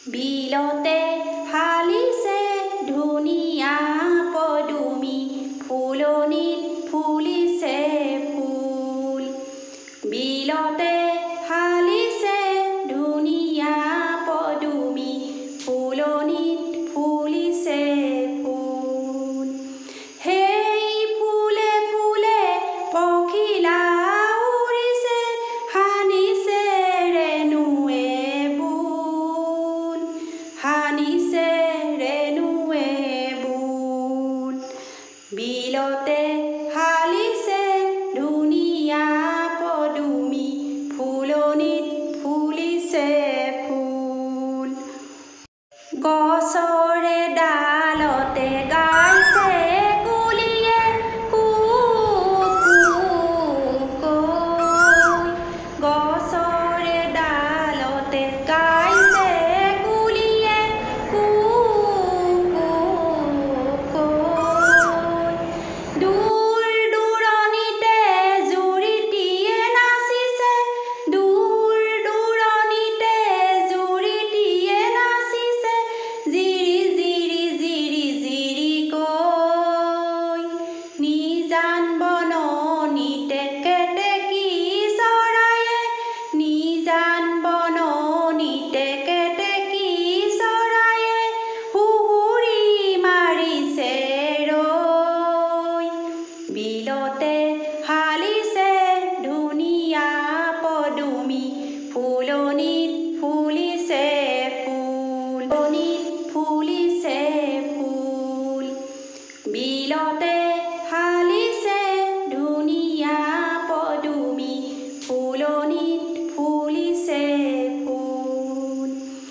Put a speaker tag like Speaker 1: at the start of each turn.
Speaker 1: বিলতে হালিছে ধুনীয়া পদুমি ফুলনিত ফুলিছে ফুল বিলতে হালিছে ধুনীয়া পদুমি ফুলনিত ফুলিছে ফুল সেই ফুলে ফুলে পখিলা উৰিছে হানিছে ৰেণুৱে বুল হানিছে ৰেণুৱে বুল বিলতে হালিছে ধুনীয়া পদুমি ফুলনিত ফুলিছে ফুল গছৰ